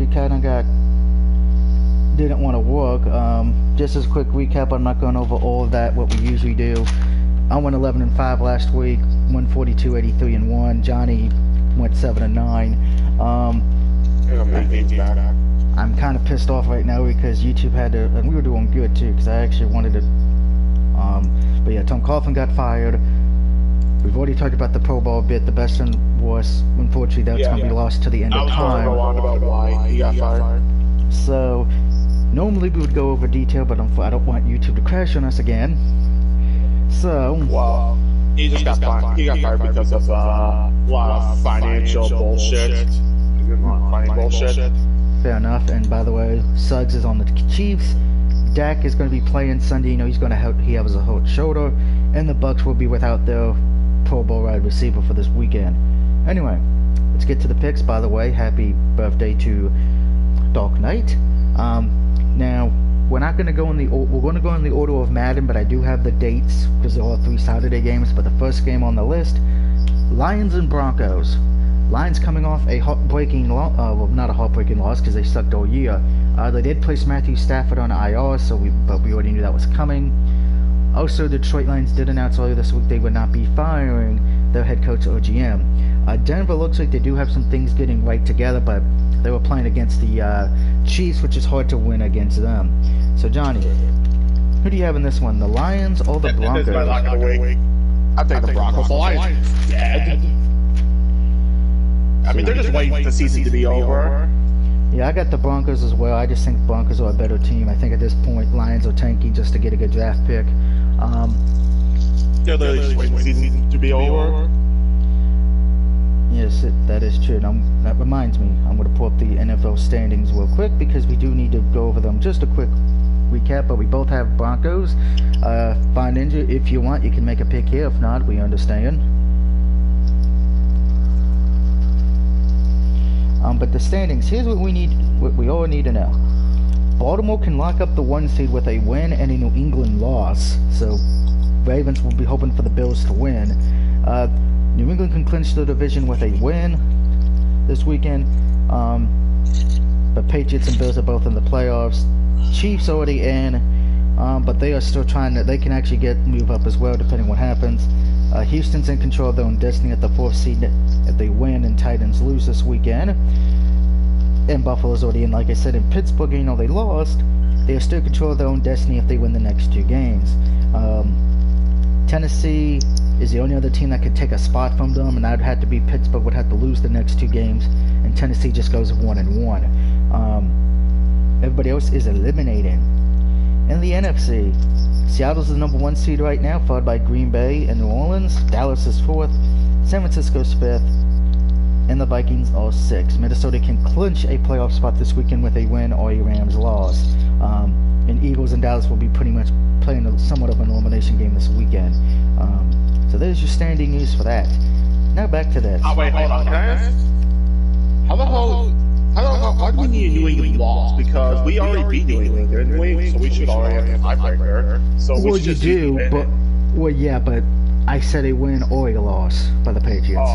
actually kind of didn't want to work. Just as a quick recap, I'm not going over all of that, what we usually do. I went 11-5 last week, 142, 83 and 1. Johnny went 7-9. I'm kind of pissed off right now because YouTube had to, and we were doing good too, because I actually wanted to. But yeah, Tom Coughlin got fired. We've already talked about the Pro Bowl bit. The best and worst, unfortunately, that's going to be lost to the end of time. I was going to go on about why he got fired. So, normally we would go over detail, but I don't want YouTube to crash on us again. So, well, he got fired. He got fired because of a lot of financial bullshit. Fair enough. And by the way, Suggs is on the Chiefs. Dak is going to be playing Sunday. You know, he's going to have, he has a hurt shoulder, and the Bucks will be without their Pro Bowl wide receiver for this weekend. Anyway, let's get to the picks. By the way, happy birthday to Dark Knight. Now we're not going to go in the order of Madden, but I do have the dates because they're all 3 Saturday games. But the first game on the list, Lions and Broncos. Lions coming off a heartbreaking well, not a heartbreaking loss because they sucked all year. They did place Matthew Stafford on IR, but we already knew that was coming. Also, the Detroit Lions did announce earlier this week they would not be firing their head coach or GM. Denver looks like they do have some things getting right together, but they were playing against the Chiefs, which is hard to win against them. So, Johnny, who do you have in this one, the Lions or the Broncos? I think the Broncos. The Lions are dead. I mean, they're just waiting for the season to be over. Yeah, I got the Broncos as well. I just think Broncos are a better team. I think at this point, Lions are tanking just to get a good draft pick. They're literally just waiting for the season to be over. Yes, that is true. And that reminds me, I'm going to pull up the NFL standings real quick because we do need to go over them. Just a quick recap, but we both have Broncos. Fine Ninja, if you want, you can make a pick here. If not, we understand. But the standings, here's what we all need to know. Baltimore can lock up the 1 seed with a win and a New England loss. So Ravens will be hoping for the Bills to win. New England can clinch the division with a win this weekend. But Patriots and Bills are both in the playoffs. Chiefs already in, but they are still trying to. They can actually move up as well, depending what happens. Houston's in control of their own destiny at the 4th seed if they win and Titans lose this weekend. And Buffalo's already in, like I said, in Pittsburgh, even though they lost, they are still in control of their own destiny if they win the next 2 games. Tennessee is the only other team that could take a spot from them, and that would have to be Pittsburgh would have to lose the next 2 games, and Tennessee just goes 1-1. Everybody else is eliminating. In the NFC, Seattle's the number 1 seed right now, followed by Green Bay and New Orleans. Dallas is 4th, San Francisco's 5th, and the Vikings are 6th. Minnesota can clinch a playoff spot this weekend with a win or a Rams loss. And Eagles and Dallas will be pretty much playing somewhat of an elimination game this weekend. So there's your standing news for that. Now back to this. Oh, wait, hold on. Can I ask? Why do we need a New England loss? Because we already beat New England, didn't we? So we should already have a tiebreaker. So well, you do, but yeah, but I said a win or a loss by the Patriots.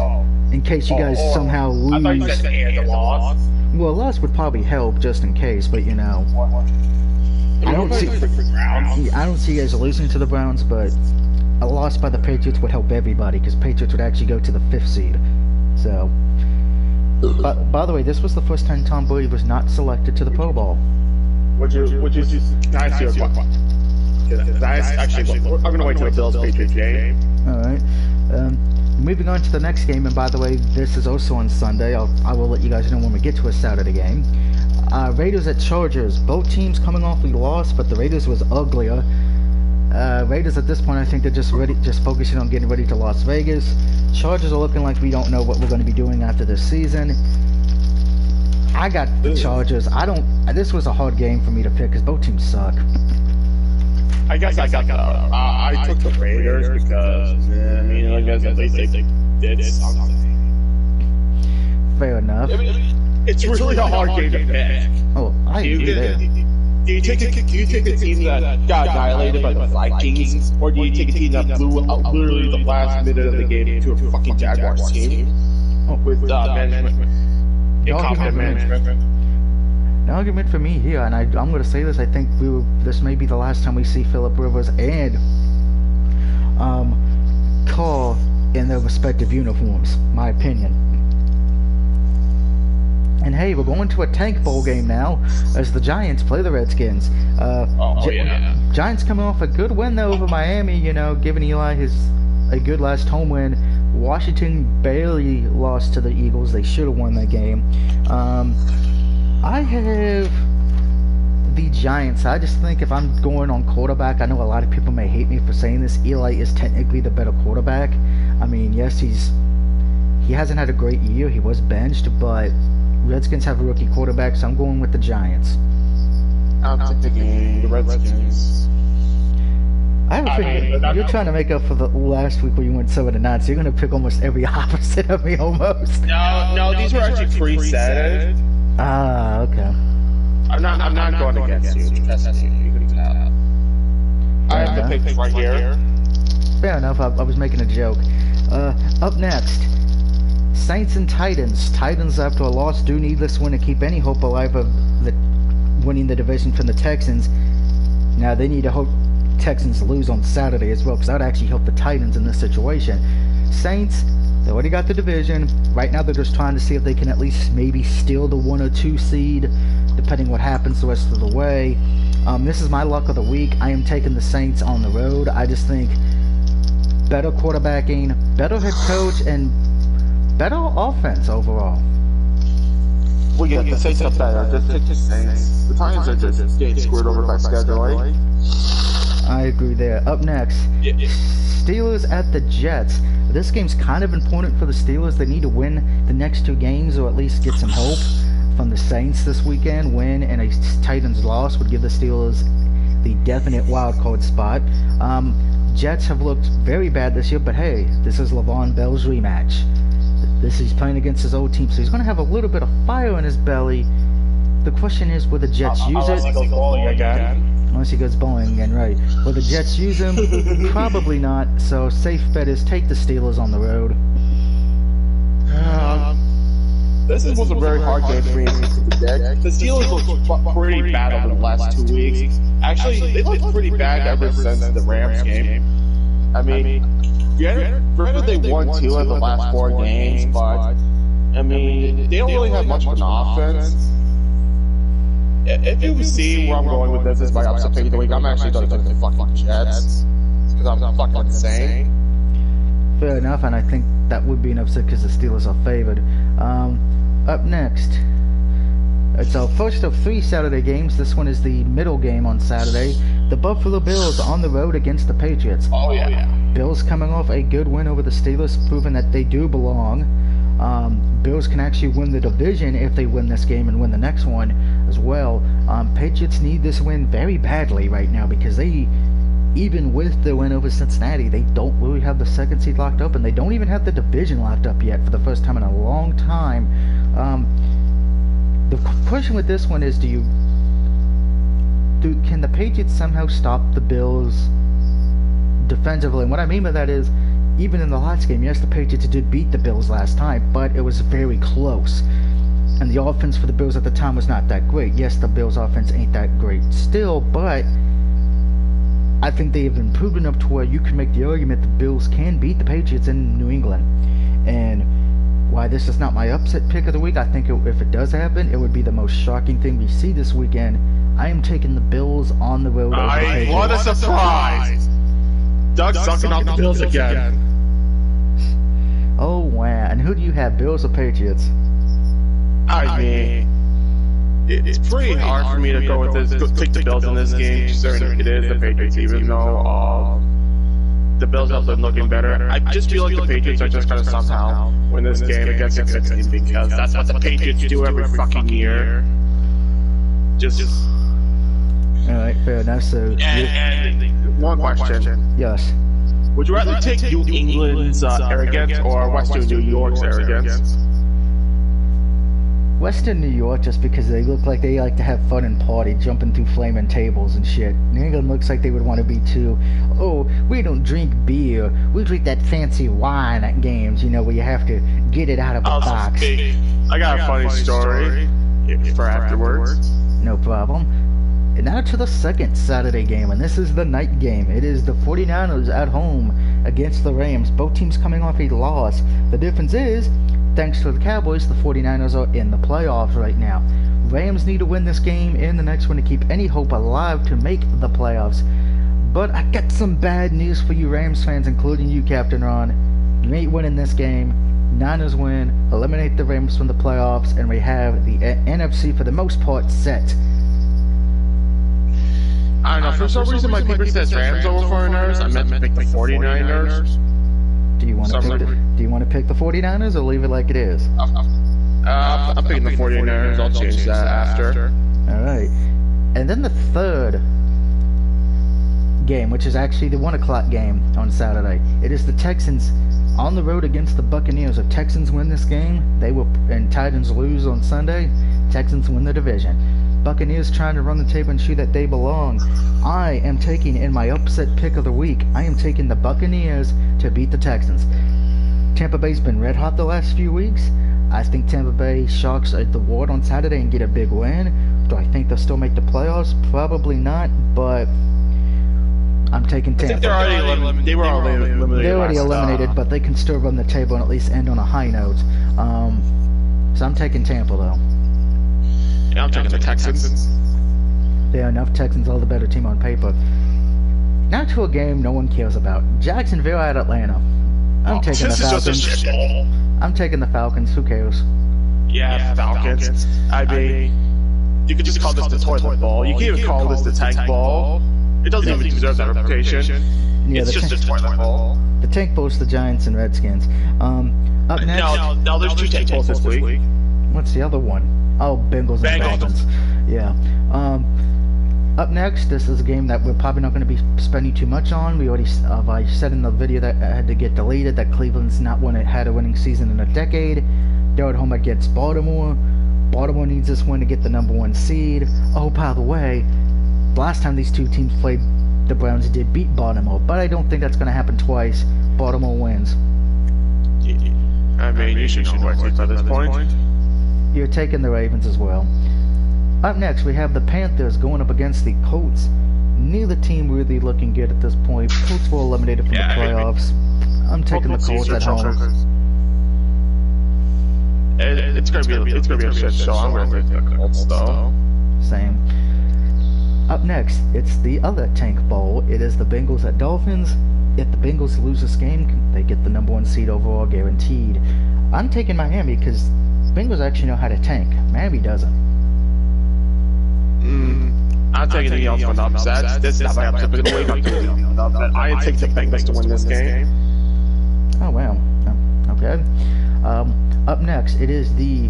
In case you guys somehow lose. I thought you said and a loss. Well, a loss would probably help just in case, but you know. I don't see you guys losing to the Browns, but a loss by the Patriots would help everybody because Patriots would actually go to the 5th seed. So. By the way, this was the first time Tom Brady was not selected to the Pro Bowl. Would you can I ask you a question? Actually, I'm going to wait till the Bills-Patriots game. Alright. Moving on to the next game, and by the way, this is also on Sunday. I will let you guys know when we get to a Saturday game. Raiders at Chargers. Both teams coming off a loss, but the Raiders was uglier. Raiders at this point, I think they're just focusing on getting ready to Las Vegas. Chargers are looking like we don't know what we're going to be doing after this season. I got the Chargers. This was a hard game for me to pick because both teams suck. I guess I took the Raiders because I mean, I guess at least they did something. Fair enough. I mean, it's really a hard game to pick. Oh, I agree there. Do you take a team that got annihilated by the Vikings, or do you take a team that blew out literally the last minute of the game to a fucking Jaguars team with management, incompetent management? argument for me here, and I'm going to say this. I think this may be the last time we see Phillip Rivers and Carr in their respective uniforms. My opinion. And hey, we're going to a tank bowl game now as the Giants play the Redskins. Giants coming off a good win though over Miami, you know, giving Eli a good last home win. Washington barely lost to the Eagles. They should have won that game. I have the Giants. I just think if I'm going on quarterback, I know a lot of people may hate me for saying this. Eli is technically the better quarterback. I mean, yes, he hasn't had a great year. He was benched, but Redskins have a rookie quarterback, so I'm going with the Giants. I'm taking the Redskins. I have a feeling you're trying to make up for the last week where you went 7-9, so you're going to pick almost every opposite of me almost. No, these were actually preset. Ah, okay. I'm not going against you. Trust me, you can tell. I have the picks right here. Fair enough. I was making a joke. Up next, Saints and Titans. Titans, after a loss, do need this win to keep any hope alive of winning the division from the Texans. Now they need to hope Texans lose on Saturday as well, because that would actually help the Titans in this situation. Saints, they already got the division. Right now they're just trying to see if they can at least maybe steal the 1 or 2 seed, depending what happens the rest of the way. This is my luck of the week. I am taking the Saints on the road. I just think better quarterbacking, better head coach, and better offense overall. Well, yeah, the Saints are better. Just take the Saints. The Titans are just getting screwed over by scheduling. I agree there. Up next, Steelers at the Jets. This game's kind of important for the Steelers. They need to win the next 2 games, or at least get some hope from the Saints this weekend. Win and a Titans loss would give the Steelers the definite wild card spot. Jets have looked very bad this year, but hey, this is Le'Veon Bell's rematch. He's playing against his old team, so he's going to have a little bit of fire in his belly. The question is, will the Jets use it? Unless he goes bowling again. Unless he goes bowling again, right. Will the Jets use him? Probably not, so safe bet is take the Steelers on the road. This was a very hard game for me to predict. The Steelers looked pretty bad over the last 2 weeks. Actually, they looked pretty bad ever since the Rams game. I mean, granted they won 2 of the last 4 games, but I mean, they don't really have much of an offense. If you see where I'm going with this is by upset pick of the week, I'm actually going to take the fucking Jets because I'm fucking insane. Fair enough, and I think that would be an upset because the Steelers are favored. Up next, it's our first of 3 Saturday games. This one is the middle game on Saturday. The Buffalo Bills on the road against the Patriots. Oh yeah. Bills coming off a good win over the Steelers, proving that they do belong. Bills can actually win the division if they win this game and win the next one as well. Patriots need this win very badly right now because they, even with the win over Cincinnati, they don't really have the 2nd seed locked up, and they don't even have the division locked up yet for the first time in a long time. The question with this one is, can the Patriots somehow stop the Bills defensively? And what I mean by that is, even in the last game, yes, the Patriots did beat the Bills last time, but it was very close. And the offense for the Bills at the time was not that great. Yes, the Bills' offense ain't that great still, but I think they have improved enough to where you can make the argument the Bills can beat the Patriots in New England. And why this is not my upset pick of the week, I think if it does happen, it would be the most shocking thing we see this weekend. I am taking the Bills on the road over the Patriots. What a surprise! Doug's sucking out the Bills again. Oh, wow. And who do you have, Bills or Patriots? I mean, it's pretty hard for me to go with this. Take the Bills in this game, considering it is the Patriots, even though the Bills have been looking better. I just feel like the Patriots are just going to somehow win this game against a good team because that's what the Patriots do every fucking year. Just. Alright, fair enough. So, and one question. Yes. Would you rather take New England's arrogance or Western New York's arrogance? Western New York, just because they look like they like to have fun and party, jumping through flaming tables and shit. New England looks like they would want to be too. Oh, we don't drink beer. We drink that fancy wine at games, you know, where you have to get it out of a box. I got a funny story. for afterwards. No problem. And now to the second Saturday game, and this is the night game. It is the 49ers at home against the Rams. Both teams coming off a loss. The difference is, thanks to the Cowboys, the 49ers are in the playoffs right now. Rams need to win this game and the next one to keep any hope alive to make the playoffs. But I got some bad news for you Rams fans, including you, Captain Ron. You ain't winning this game. Niners win, eliminate the Rams from the playoffs, and we have the NFC for the most part set. I don't know, for some reason my paper says Rams over 49ers. I meant to pick the 49ers. Do you want to pick the 49ers or leave it like it is? I'm picking the 49ers. I'll change that after. Alright. And then the third game, which is actually the 1 o'clock game on Saturday. It is the Texans on the road against the Buccaneers. If Texans win this game, and Titans lose on Sunday, Texans win the division. Buccaneers trying to run the table and show that they belong. I am taking, in my upset pick of the week, I am taking the Buccaneers to beat the Texans. Tampa Bay's been red hot the last few weeks. I think Tampa Bay Sharks at the Ward on Saturday and get a big win. Do I think they'll still make the playoffs? Probably not, but I'm taking Tampa. I think they were already eliminated. They're already eliminated, but they can still run the table and at least end on a high note. So I'm taking Tampa, though. Yeah, I'm taking the Texans. Fair enough. Texans are the better team on paper. Now to a game no one cares about. Jacksonville at Atlanta. I'm taking the Falcons. I'm taking the Falcons. Who cares? Yeah, Falcons. I mean, you could just call this the toilet ball. You can't even call this the tank ball. It doesn't even deserve that reputation. Yeah, it's just a toilet ball. The tank ball's the Giants and Redskins. Up next. No, there's 2 tank balls this week. What's the other one? Oh, Bengals and Dolphins. Yeah. Up next, this is a game that we're probably not going to be spending too much on. We already I said in the video that had to get deleted that Cleveland's not had a winning season in a decade. They're at home against Baltimore. Baltimore needs this win to get the #1 seed. Oh, by the way, last time these two teams played, the Browns did beat Baltimore, but I don't think that's going to happen twice. Baltimore wins. I mean, you should know at this point. You're taking the Ravens as well. Up next, we have the Panthers going up against the Colts. Neither team really looking good at this point. Colts were eliminated from the playoffs. I'm taking the Colts at home. It's gonna be a shit show. I'm gonna take the Colts though. Same. Up next, it's the other tank bowl. It is the Bengals at Dolphins. If the Bengals lose this game, they get the #1 seed overall guaranteed. I'm taking Miami because Bengals actually know how to tank. Miami doesn't. I'm taking the Eagles for an upset. This is not my upset, but I take the Bengals to win this game. Oh, wow. Okay. Up next, it is the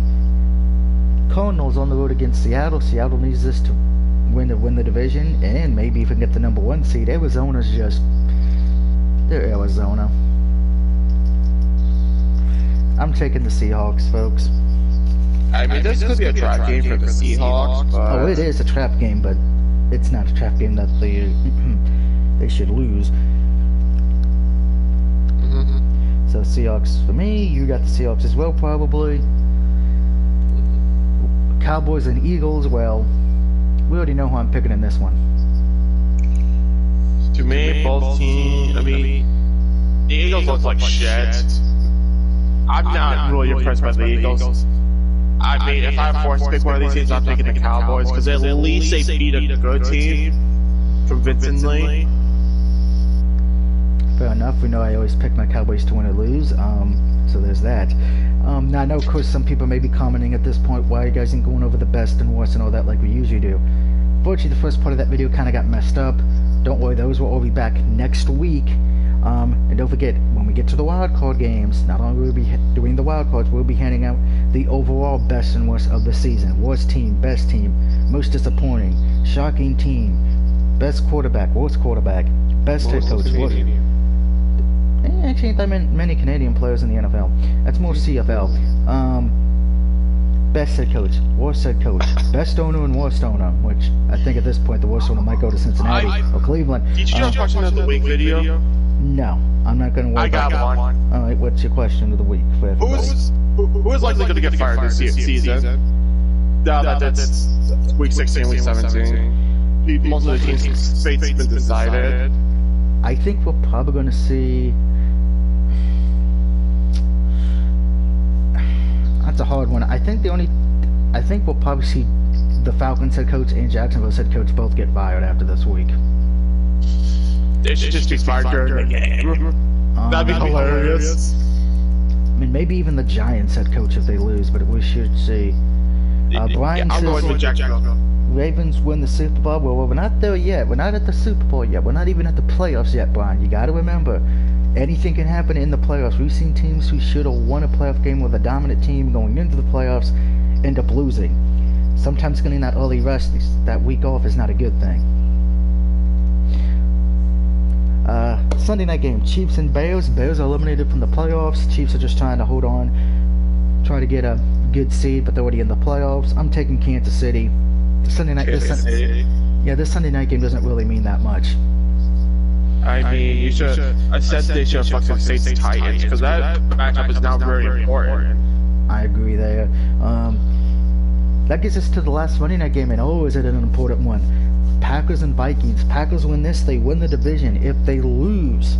Cardinals on the road against Seattle. Seattle needs this to win the division and maybe even get the #1 seed. Arizona's just... they're Arizona. I'm taking the Seahawks, folks. I mean, this could be a trap game for the Seahawks, but... Oh, it is a trap game, but it's not a trap game that they should lose. So Seahawks for me. You got the Seahawks as well, probably. Cowboys and Eagles, well, we already know who I'm picking in this one. To me, both teams, I mean, the Eagles look like shit. I'm not really impressed by the Eagles. I mean, if I'm forced to pick one of these teams, I'm taking the Cowboys, because at least they beat a good team convincingly. Fair enough. We know I always pick my Cowboys to win or lose, so there's that. Now, I know, of course, some people may be commenting at this point, why you guys ain't going over the best and worst and all that like we usually do. Fortunately, the first part of that video kind of got messed up. Don't worry, those will all be back next week. And don't forget, when we get to the wildcard games, not only will we be doing the wildcards, we'll be handing out the overall best and worst of the season. Worst team, best team, most disappointing, shocking team, best quarterback, worst quarterback, best head coach. Actually ain't that many Canadian players in the NFL. That's more CFL. Best head coach, worst head coach, best owner and worst owner, which I think at this point the worst owner might go to Cincinnati or Cleveland. Did you just watch another week video? No, I'm not going to worry about that. I got one. Alright, what's your question of the week? Who is likely going to get fired this season? That's week 16, week 17. Most of the teams' fate's been decided. I think we're probably going to see. That's a hard one. I think we'll probably see the Falcons head coach and Jacksonville's head coach both get fired after this week. They should just be fired during the game. That'd be hilarious. I mean, maybe even the Giants head coach if they lose, but we should see. Brian I'm going with Jacksonville. Ravens win the Super Bowl. Well, we're not there yet. We're not at the Super Bowl yet. We're not even at the playoffs yet, Brian. You got to remember, anything can happen in the playoffs. We've seen teams who should have won a playoff game with a dominant team going into the playoffs end up losing. Sometimes getting that early rest, that week off, is not a good thing. Sunday night game, Chiefs and Bears. Bears are eliminated from the playoffs. Chiefs are just trying to hold on, try to get a good seed, but they're already in the playoffs. I'm taking Kansas City. This Sunday night game doesn't really mean that much. I mean, I said they should have fucked the Saints Titans, because that matchup is now very important. I agree there. That gets us to the last Monday night game, and is it an important one? Packers and Vikings. Packers win this, they win the division. If they lose,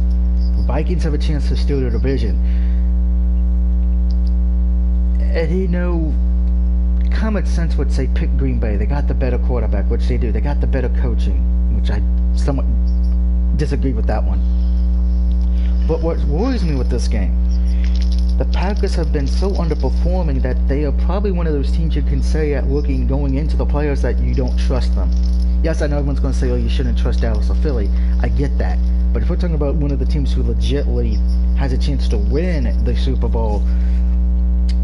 Vikings have a chance to steal the division. And common sense would say pick Green Bay. They got the better quarterback, which they do. They got the better coaching, which I somewhat disagree with that one. But what worries me with this game, the Packers have been so underperforming that they are probably one of those teams you can say going into the playoffs that you don't trust them. Yes, I know everyone's going to say, you shouldn't trust Dallas or Philly. I get that. But if we're talking about one of the teams who legitimately has a chance to win the Super Bowl,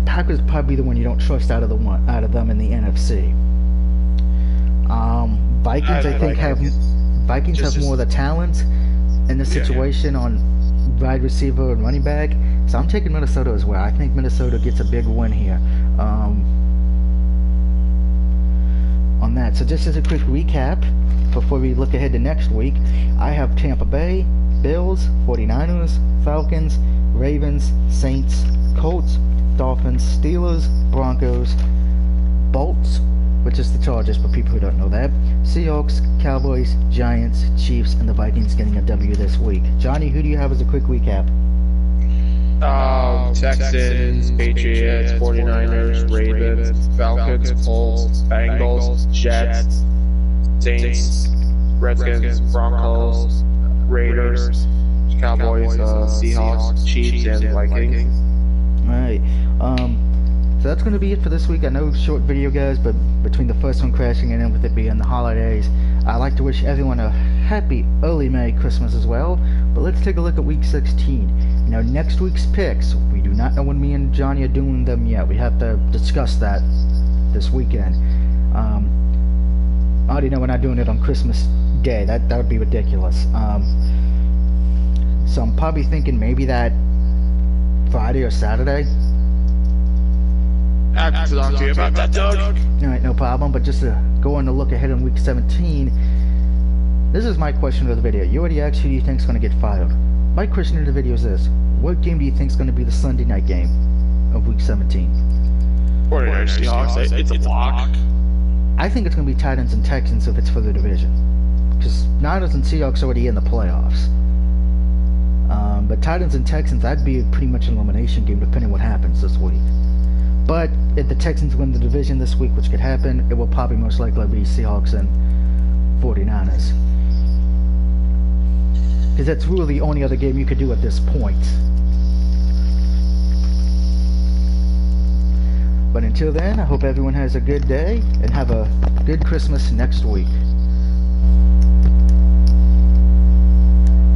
Packers probably the one you don't trust out of them in the NFC. Vikings have more of the talent in this situation on wide receiver and running back. So I'm taking Minnesota as well. I think Minnesota gets a big win here. On that. So just as a quick recap, before we look ahead to next week, I have Tampa Bay, Bills, 49ers, Falcons, Ravens, Saints, Colts, Dolphins, Steelers, Broncos, Bolts, which is the Chargers for people who don't know that, Seahawks, Cowboys, Giants, Chiefs, and the Vikings getting a W this week. Johnny, who do you have as a quick recap? Texans, Patriots, 49ers, Ravens, Falcons, Colts, Bengals, Jets, Saints, Redskins, Broncos, Raiders, Cowboys, Seahawks, Chiefs, and Vikings. Alright, so that's going to be it for this week. I know short video, guys, but between the first one crashing and then with it being the holidays, I'd like to wish everyone a happy early Merry Christmas as well. But let's take a look at week 16. Now, next week's picks, we do not know when me and Johnny are doing them yet. We have to discuss that this weekend. I already know we're not doing it on Christmas Day. That would be ridiculous. So I'm probably thinking maybe that Friday or Saturday. I have to talk to you about that, Doug. Alright, no problem. But just to go on to look ahead in week 17, this is my question of the video. You already asked who do you think is going to get fired. My question of the video is this: what game do you think is going to be the Sunday night game of week 17? 49ers, Seahawks. It's a lock. I think it's going to be Titans and Texans if it's for the division, because Niners and Seahawks are already in the playoffs. But Titans and Texans, that'd be pretty much an elimination game depending on what happens this week. But if the Texans win the division this week, which could happen, it will probably most likely be Seahawks and 49ers. Because that's really the only other game you could do at this point. But until then, I hope everyone has a good day and have a good Christmas next week.